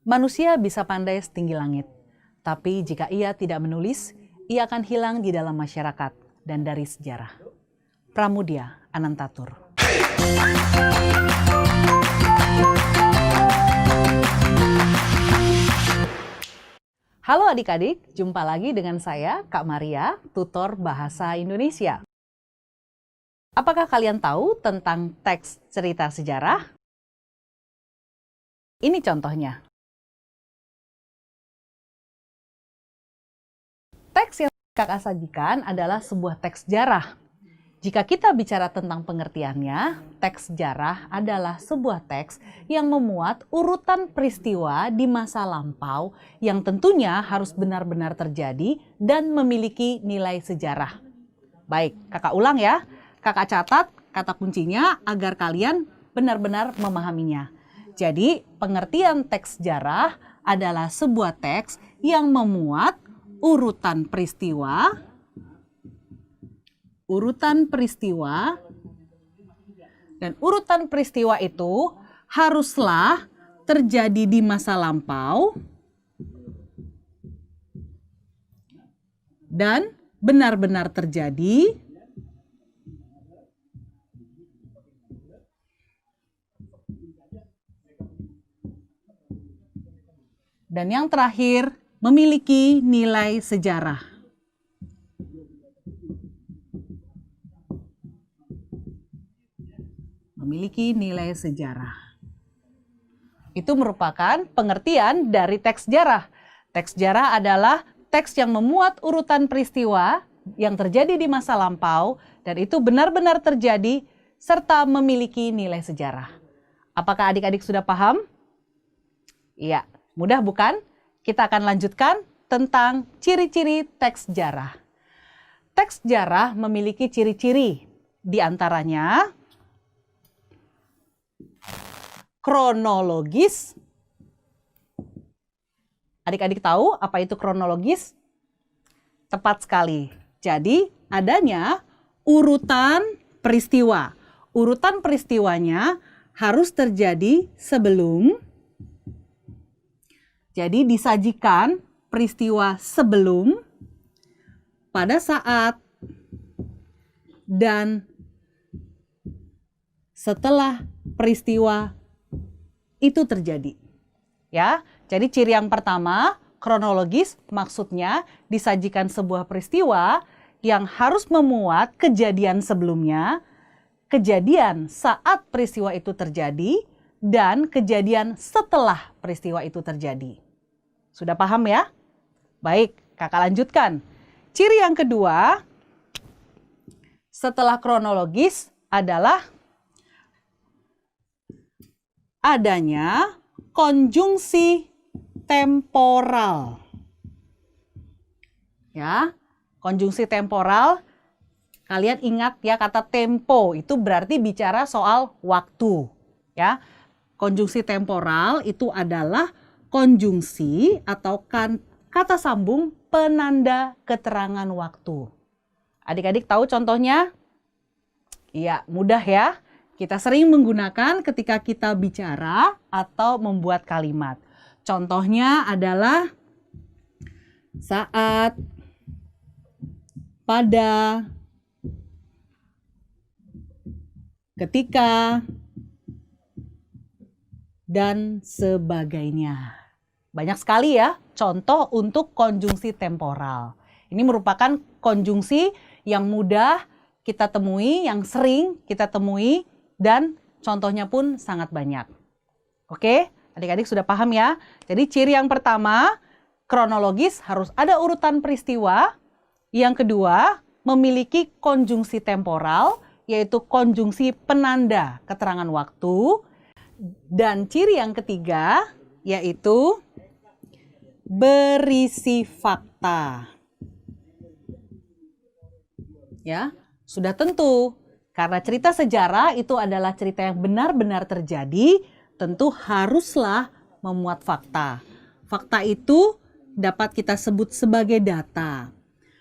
Manusia bisa pandai setinggi langit, tapi jika ia tidak menulis, ia akan hilang di dalam masyarakat dan dari sejarah. Pramudia Anantatur. Halo adik-adik, jumpa lagi dengan saya, Kak Maria, tutor Bahasa Indonesia. Apakah kalian tahu tentang teks cerita sejarah? Ini contohnya. Teks yang Kakak sajikan adalah sebuah teks sejarah. Jika kita bicara tentang pengertiannya, teks sejarah adalah sebuah teks yang memuat urutan peristiwa di masa lampau yang tentunya harus benar-benar terjadi dan memiliki nilai sejarah. Baik, Kakak ulang ya. Kakak catat kata kuncinya agar kalian benar-benar memahaminya. Jadi, pengertian teks sejarah adalah sebuah teks yang memuat urutan peristiwa, dan urutan peristiwa itu haruslah terjadi di masa lampau dan benar-benar terjadi dan yang terakhir memiliki nilai sejarah. Memiliki nilai sejarah. Itu merupakan pengertian dari teks sejarah. Teks sejarah adalah teks yang memuat urutan peristiwa yang terjadi di masa lampau dan itu benar-benar terjadi serta memiliki nilai sejarah. Apakah adik-adik sudah paham? Iya, mudah bukan? Kita akan lanjutkan tentang ciri-ciri teks sejarah. Teks sejarah memiliki ciri-ciri, di antaranya kronologis. Adik-adik tahu apa itu kronologis? Tepat sekali. Jadi adanya urutan peristiwa. Urutan peristiwanya harus terjadi sebelum. Jadi disajikan peristiwa sebelum, pada saat, dan setelah peristiwa itu terjadi. Ya, jadi ciri yang pertama, kronologis, maksudnya disajikan sebuah peristiwa yang harus memuat kejadian sebelumnya, kejadian saat peristiwa itu terjadi, dan kejadian setelah peristiwa itu terjadi. Sudah paham ya? Baik, kakak lanjutkan. Ciri yang kedua, setelah kronologis adalah adanya konjungsi temporal. Ya, konjungsi temporal, kalian ingat ya kata tempo, itu berarti bicara soal waktu. Ya, konjungsi temporal itu adalah konjungsi atau kata sambung penanda keterangan waktu. Adik-adik tahu contohnya? Iya, mudah ya. Kita sering menggunakan ketika kita bicara atau membuat kalimat. Contohnya adalah saat, pada, ketika, dan sebagainya. Banyak sekali ya contoh untuk konjungsi temporal. Ini merupakan konjungsi yang mudah kita temui, yang sering kita temui, dan contohnya pun sangat banyak. Oke, adik-adik sudah paham ya? Jadi ciri yang pertama, kronologis harus ada urutan peristiwa. Yang kedua, memiliki konjungsi temporal, yaitu konjungsi penanda keterangan waktu. Dan ciri yang ketiga, yaitu berisi fakta. Ya, sudah tentu. Karena cerita sejarah itu adalah cerita yang benar-benar terjadi, tentu haruslah memuat fakta. Fakta itu dapat kita sebut sebagai data.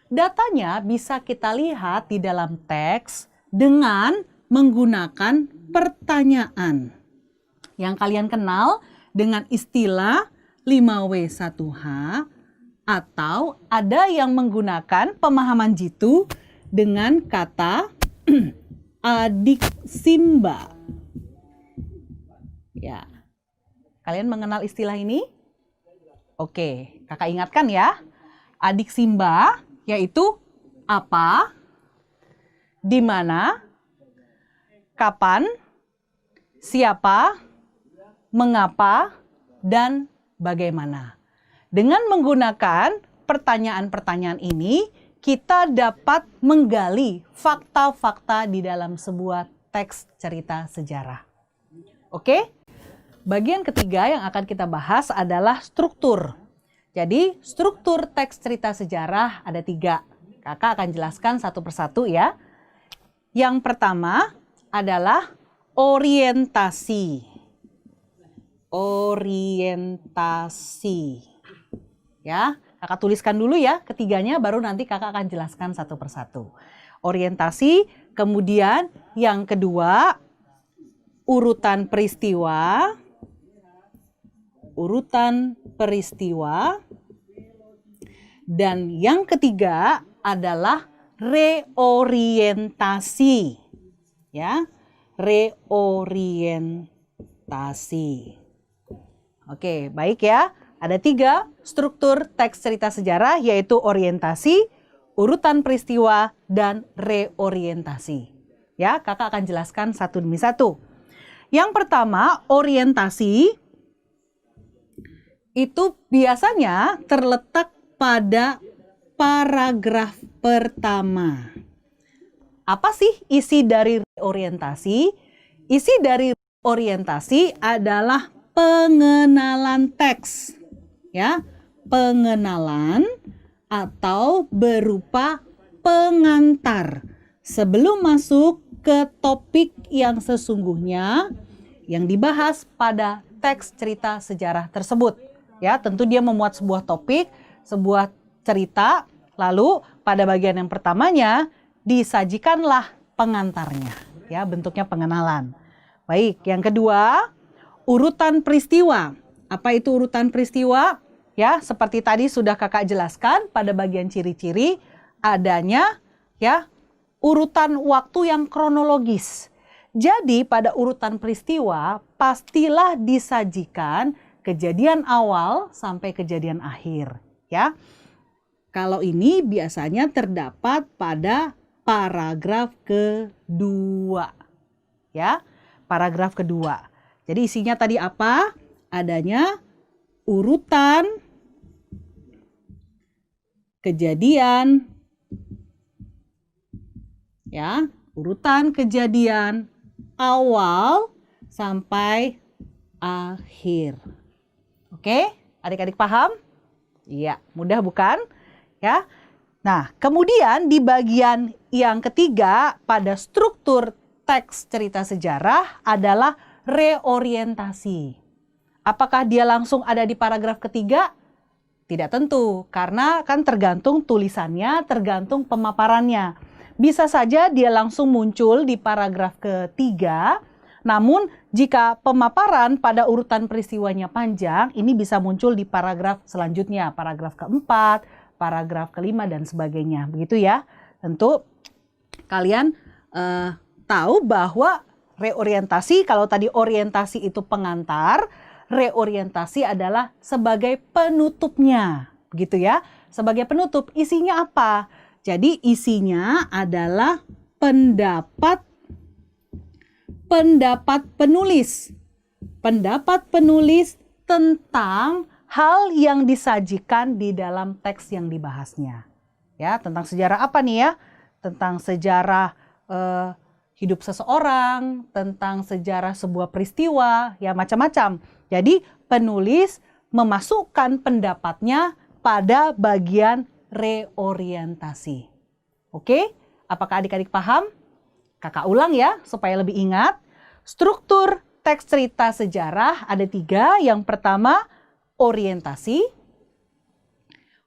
Datanya bisa kita lihat di dalam teks dengan menggunakan pertanyaan. Yang kalian kenal dengan istilah 5W1H, atau ada yang menggunakan pemahaman jitu dengan kata adik Simba. Ya, kalian mengenal istilah ini? Oke, kakak ingatkan ya. Adik Simba yaitu apa, di mana, kapan, siapa, mengapa, dan bagaimana. Dengan menggunakan pertanyaan-pertanyaan ini, kita dapat menggali fakta-fakta di dalam sebuah teks cerita sejarah. Oke? Bagian ketiga yang akan kita bahas adalah struktur. Jadi, struktur teks cerita sejarah ada 3. Kakak akan jelaskan satu persatu ya. Yang pertama adalah orientasi. Orientasi. Ya, kakak tuliskan dulu ya ketiganya, baru nanti kakak akan jelaskan satu persatu. Orientasi, kemudian yang kedua urutan peristiwa. Urutan peristiwa. Dan yang ketiga adalah reorientasi. Ya, reorientasi. Oke, baik ya. Ada 3 struktur teks cerita sejarah, yaitu orientasi, urutan peristiwa, dan reorientasi. Ya, kakak akan jelaskan satu demi satu. Yang pertama, orientasi itu biasanya terletak pada paragraf pertama. Apa sih isi dari orientasi? Isi dari orientasi adalah pengenalan teks. Ya, pengenalan atau berupa pengantar sebelum masuk ke topik yang sesungguhnya yang dibahas pada teks cerita sejarah tersebut. Ya, tentu dia memuat sebuah topik, sebuah cerita, lalu pada bagian yang pertamanya disajikanlah pengantarnya, ya, bentuknya pengenalan. Baik, yang kedua, urutan peristiwa. Apa itu urutan peristiwa? Ya, seperti tadi sudah kakak jelaskan pada bagian ciri-ciri adanya ya urutan waktu yang kronologis. Jadi pada urutan peristiwa pastilah disajikan kejadian awal sampai kejadian akhir, ya. Kalau ini biasanya terdapat pada paragraf kedua. Ya, paragraf kedua. Jadi isinya tadi apa? Adanya urutan kejadian, ya, urutan kejadian awal sampai akhir. Oke, adik-adik paham? Iya, mudah bukan? Ya. Nah, kemudian di bagian yang ketiga pada struktur teks cerita sejarah adalah reorientasi. Apakah dia langsung ada di paragraf ketiga? Tidak tentu, karena kan tergantung tulisannya, tergantung pemaparannya. Bisa saja dia langsung muncul di paragraf ketiga, namun jika pemaparan pada urutan peristiwanya panjang, ini bisa muncul di paragraf selanjutnya, paragraf keempat, paragraf kelima, dan sebagainya. Begitu ya. Tentu kalian tahu bahwa reorientasi, kalau tadi orientasi itu pengantar, reorientasi adalah sebagai penutupnya. Begitu ya. Sebagai penutup, isinya apa? Jadi isinya adalah pendapat penulis. Pendapat penulis tentang hal yang disajikan di dalam teks yang dibahasnya. Ya, tentang sejarah apa nih ya? Tentang sejarah hidup seseorang, tentang sejarah sebuah peristiwa, ya macam-macam. Jadi penulis memasukkan pendapatnya pada bagian reorientasi. Oke, apakah adik-adik paham? Kakak ulang ya, supaya lebih ingat. Struktur teks cerita sejarah ada 3. Yang pertama, orientasi,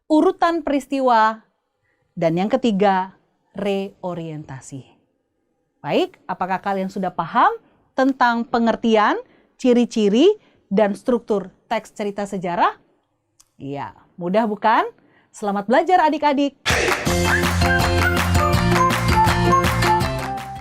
urutan peristiwa, dan yang ketiga, reorientasi. Baik, apakah kalian sudah paham tentang pengertian, ciri-ciri, dan struktur teks cerita sejarah? Iya, mudah bukan? Selamat belajar adik-adik.